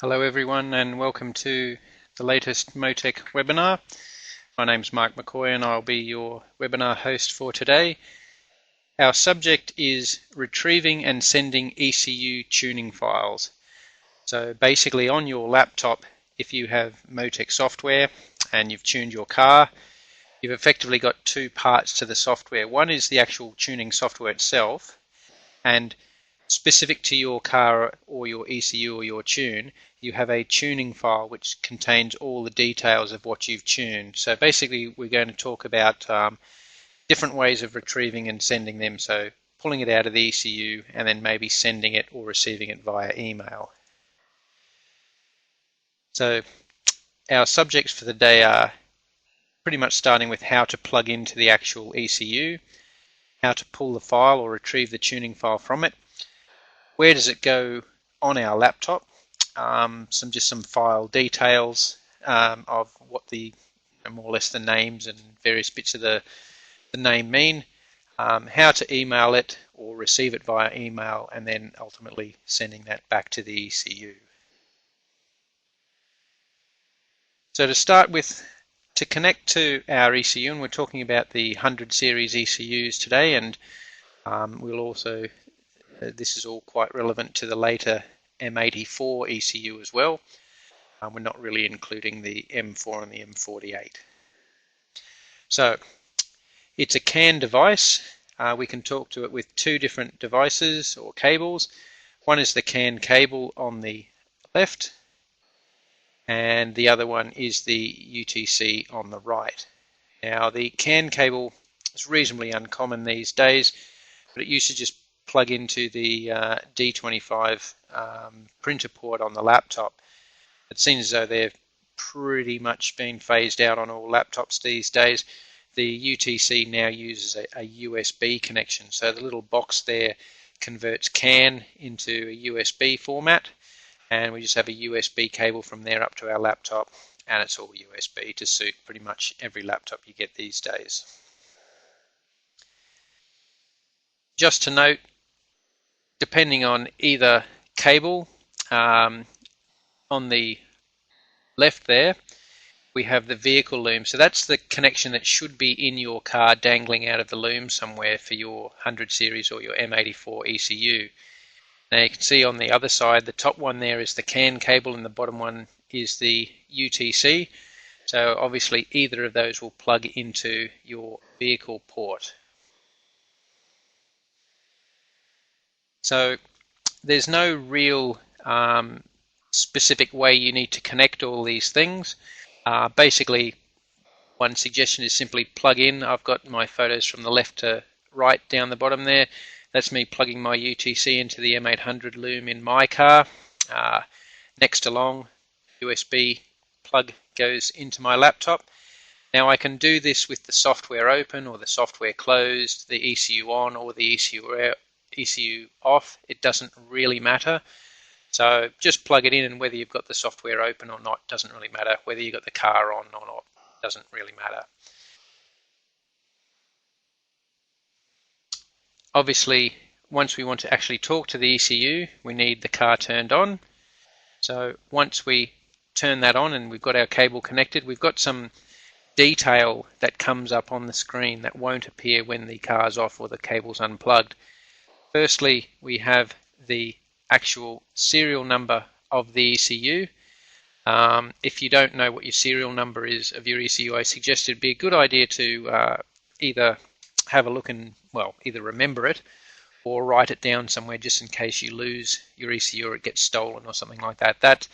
Hello everyone and welcome to the latest Motec webinar. My name's Mark McCoy and I'll be your webinar host for today. Our subject is retrieving and sending ECU tuning files. So basically on your laptop, if you have Motec software and you've tuned your car, you've effectively got two parts to the software. One is the actual tuning software itself, and specific to your car or your ECU or your tune, you have a tuning file which contains all the details of what you've tuned. So basically we're going to talk about different ways of retrieving and sending them, so pulling it out of the ECU and then maybe sending it or receiving it via email. So our subjects for the day are pretty much starting with how to plug into the actual ECU, how to pull the file or retrieve the tuning file from it, where does it go on our laptop, some file details of what the more or less the names and various bits of the name mean, how to email it or receive it via email, and then ultimately sending that back to the ECU. So to start with, to connect to our ECU, and we're talking about the 100 series ECUs today, and we'll also this is all quite relevant to the later M84 ECU as well. We're not really including the M4 and the M48. So it's a CAN device. We can talk to it with two different devices or cables. One is the CAN cable on the left, and the other one is the UTC on the right. Now the CAN cable is reasonably uncommon these days, but it used to just plug into the D25 printer port on the laptop. It seems as though they've pretty much been phased out on all laptops these days. The UTC now uses a USB connection, so the little box there converts CAN into a USB format, and we just have a USB cable from there up to our laptop, and it's all USB to suit pretty much every laptop you get these days. Just to note, depending on either cable, on the left there we have the vehicle loom, so that's the connection that should be in your car dangling out of the loom somewhere for your 100 series or your M84 ECU. Now you can see on the other side, the top one there is the CAN cable and the bottom one is the UTC, so obviously either of those will plug into your vehicle port. So there's no real specific way you need to connect all these things. Basically, one suggestion is simply plug in. I've got my photos from the left to right down the bottom there. That's me plugging my UTC into the M800 loom in my car. Next along, USB plug goes into my laptop. Now I can do this with the software open or the software closed, the ECU on or the ECU off. It doesn't really matter. So just plug it in, and whether you've got the software open or not doesn't really matter. Whether you've got the car on or not doesn't really matter. Obviously, once we want to actually talk to the ECU, we need the car turned on. So once we turn that on and we've got our cable connected, we've got some detail that comes up on the screen that won't appear when the car's off or the cable's unplugged. Firstly, we have the actual serial number of the ECU. If you don't know what your serial number is of your ECU, I suggest it'd be a good idea to either have a look and, well, either remember it or write it down somewhere just in case you lose your ECU or it gets stolen or something like that. That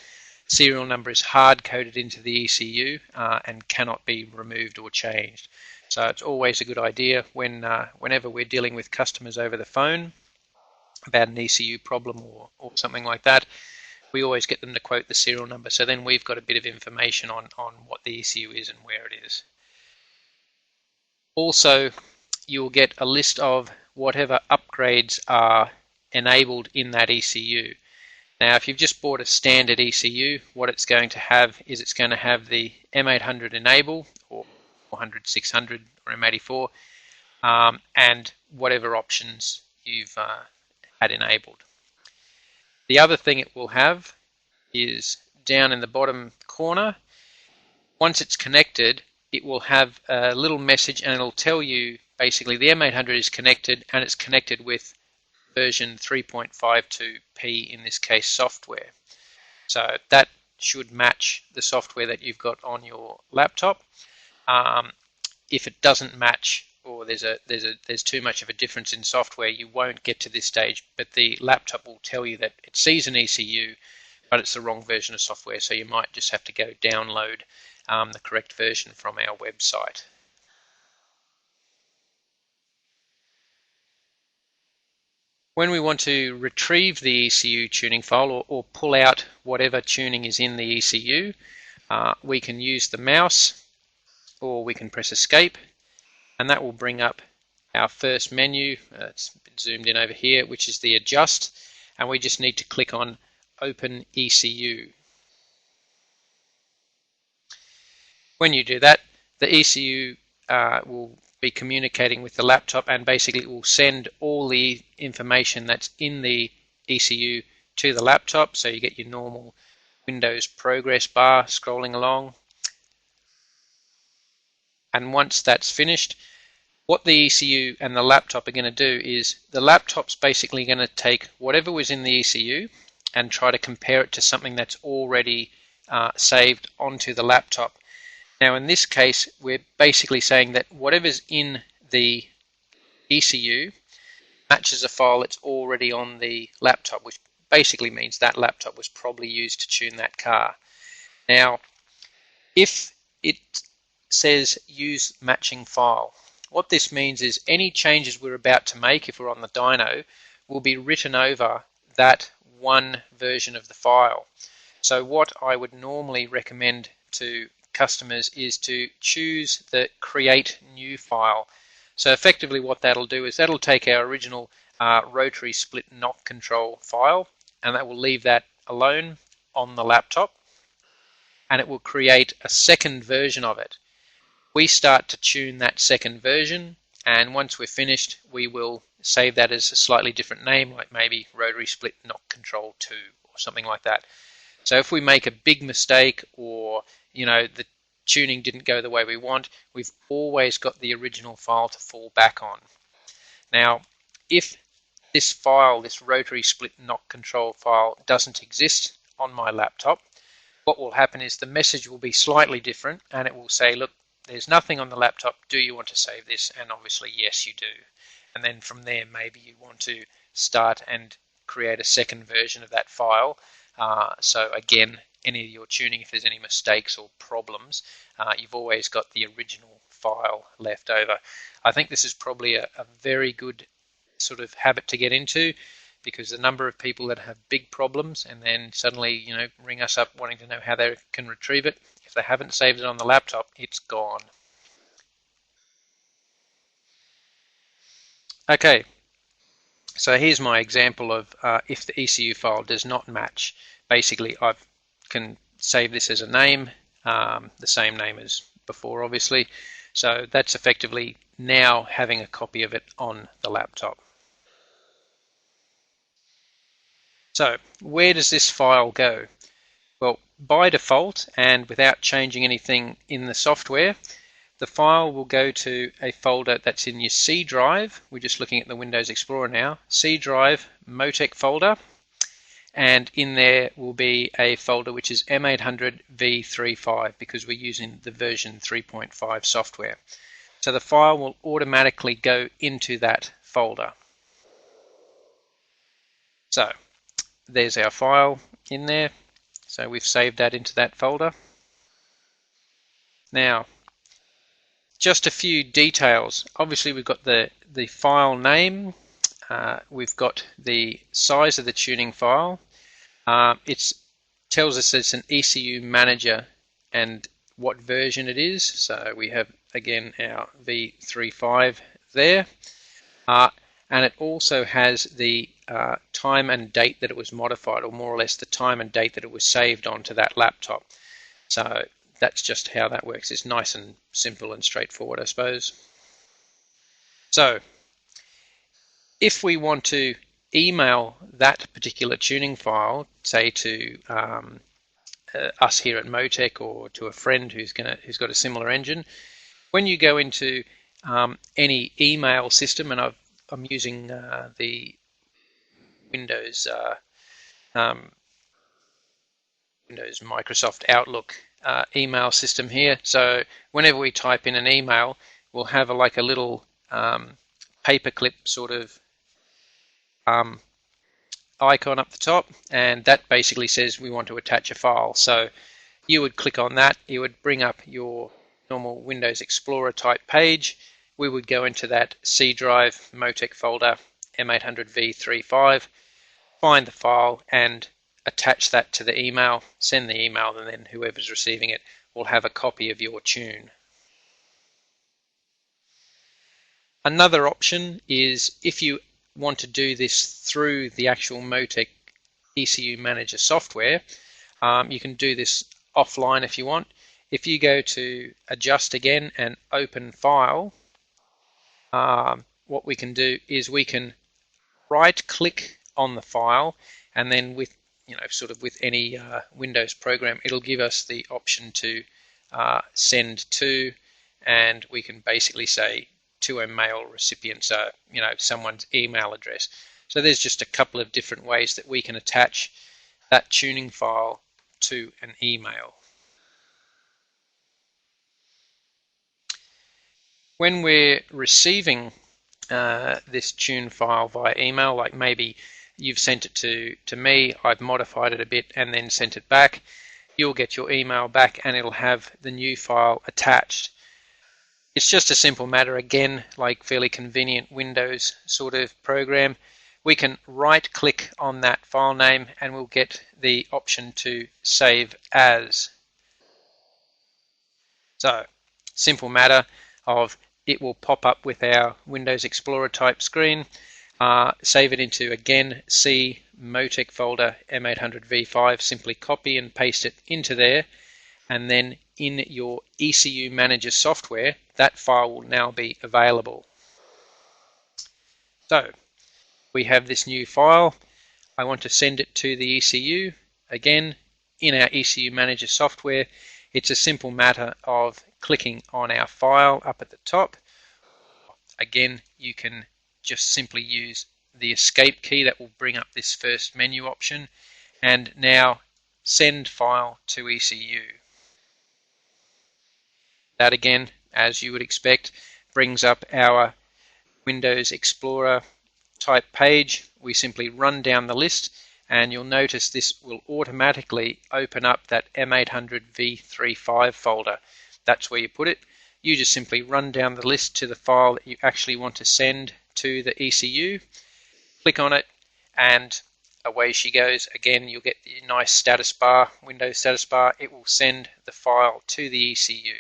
serial number is hard-coded into the ECU and cannot be removed or changed. So it's always a good idea whenever we're dealing with customers over the phone about an ECU problem or something like that, we always get them to quote the serial number, so then we've got a bit of information on what the ECU is and where it is. Also, you'll get a list of whatever upgrades are enabled in that ECU. Now if you've just bought a standard ECU, what it's going to have is it's going to have the M800 enable or 400, 600 or M84 and whatever options you've had enabled. The other thing it will have is down in the bottom corner. Once it's connected, it will have a little message and it'll tell you basically the M800 is connected and it's connected with version 3.52p, in this case software. So that should match the software that you've got on your laptop. If it doesn't match, or there's too much of a difference in software, you won't get to this stage, but the laptop will tell you that it sees an ECU, but it's the wrong version of software, so you might just have to go download the correct version from our website. When we want to retrieve the ECU tuning file or pull out whatever tuning is in the ECU, we can use the mouse or we can press escape, and that will bring up our first menu. It's been zoomed in over here, which is the adjust, and we just need to click on open ECU. When you do that, the ECU will be communicating with the laptop, and basically it will send all the information that's in the ECU to the laptop. So you get your normal Windows progress bar scrolling along, and once that's finished, what the ECU and the laptop are going to do is the laptop's basically going to take whatever was in the ECU and try to compare it to something that's already saved onto the laptop. Now in this case, we're basically saying that whatever's in the ECU matches a file that's already on the laptop, which basically means that laptop was probably used to tune that car. Now, if it says use matching file, what this means is any changes we're about to make, if we're on the dyno, will be written over that one version of the file. So what I would normally recommend to customers is to choose the create new file. So effectively what that'll do is that'll take our original rotary split knock control file, and that will leave that alone on the laptop, and it will create a second version of it. We start to tune that second version, and once we're finished we will save that as a slightly different name, like maybe rotary split knock control 2 or something like that. So if we make a big mistake, or the tuning didn't go the way we want, we've always got the original file to fall back on. Now if this file, this rotary split knock control file, doesn't exist on my laptop, what will happen is the message will be slightly different, and it will say, look, there's nothing on the laptop, do you want to save this? And obviously yes you do. And then from there maybe you want to start and create a second version of that file. So again, any of your tuning, if there's any mistakes or problems, you've always got the original file left over. I think this is probably a very good sort of habit to get into, because the number of people that have big problems and then suddenly ring us up wanting to know how they can retrieve it, if they haven't saved it on the laptop, it's gone. Okay, so here's my example of if the ECU file does not match. Basically I can save this as a name, the same name as before obviously, so that's effectively now having a copy of it on the laptop. So where does this file go? Well, by default and without changing anything in the software, the file will go to a folder that's in your C drive. We're just looking at the Windows Explorer now. C drive, Motec folder, and in there will be a folder which is M800 V35, because we're using the version 3.5 software. So the file will automatically go into that folder. So there's our file in there. So we've saved that into that folder. Now, just a few details. Obviously we've got the file name, we've got the size of the tuning file. It tells us it's an ECU manager and what version it is. So we have again our V35 there. And it also has the time and date that it was modified, or more or less the time and date that it was saved onto that laptop. So that's just how that works. It's nice and simple and straightforward, I suppose. So if we want to email that particular tuning file, say to us here at Motec or to a friend who's got a similar engine. When you go into any email system, and I'm using the Windows Windows Microsoft Outlook email system here. So whenever we type in an email, we'll have like a little paperclip sort of icon up the top, and that basically says we want to attach a file. So you would click on that, it would bring up your normal Windows Explorer type page. We would go into that C drive Motec folder M800V35, find the file and attach that to the email, send the email, and then whoever's receiving it will have a copy of your tune. Another option is if you want to do this through the actual Motec ECU Manager software, you can do this offline if you want. If you go to Adjust again and Open File, what we can do is we can right-click on the file, and then with sort of with any Windows program, it'll give us the option to send to, and we can basically say to a mail recipient, so someone's email address. So there's just a couple of different ways that we can attach that tuning file to an email. When we're receiving this tune file via email, like maybe you've sent it to me, I've modified it a bit and then sent it back, you'll get your email back and it'll have the new file attached. It's just a simple matter, again, like fairly convenient Windows sort of program. We can right click on that file name and we'll get the option to save as. So, simple matter of it will pop up with our Windows Explorer type screen. Save it into, again, C Motec folder M800V5, simply copy and paste it into there, and then in your ECU Manager software, that file will now be available. So, we have this new file. I want to send it to the ECU. Again, in our ECU Manager software, it's a simple matter of clicking on our file up at the top. Again, you can just simply use the escape key that will bring up this first menu option, and now send file to ECU. That again, as you would expect, brings up our Windows Explorer type page. We simply run down the list and you'll notice this will automatically open up that M800V35 folder. That's where you put it. You just simply run down the list to the file that you actually want to send to the ECU, click on it, and away she goes. Again, you'll get the nice status bar, Windows status bar. It will send the file to the ECU.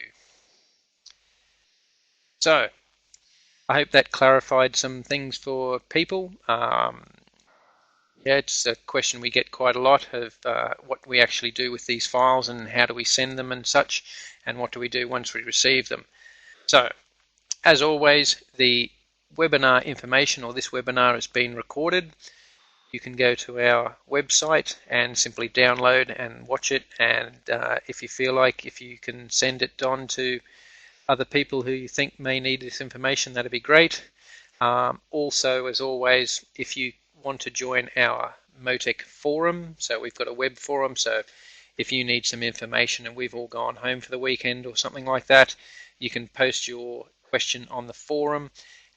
So, I hope that clarified some things for people. Yeah, it's a question we get quite a lot of what we actually do with these files and how do we send them and such, and what do we do once we receive them. So, as always, the webinar information, or this webinar, has been recorded. You can go to our website and simply download and watch it, and if you feel like, if you can send it on to other people who you think may need this information, that'd be great. Also, as always, if you want to join our Motec forum, so we've got a web forum, so if you need some information and we've all gone home for the weekend or something like that, you can post your question on the forum,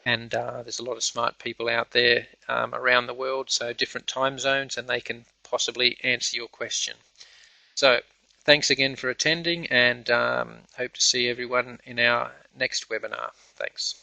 and there's a lot of smart people out there around the world, so different time zones, and they can possibly answer your question. So thanks again for attending, and hope to see everyone in our next webinar. Thanks.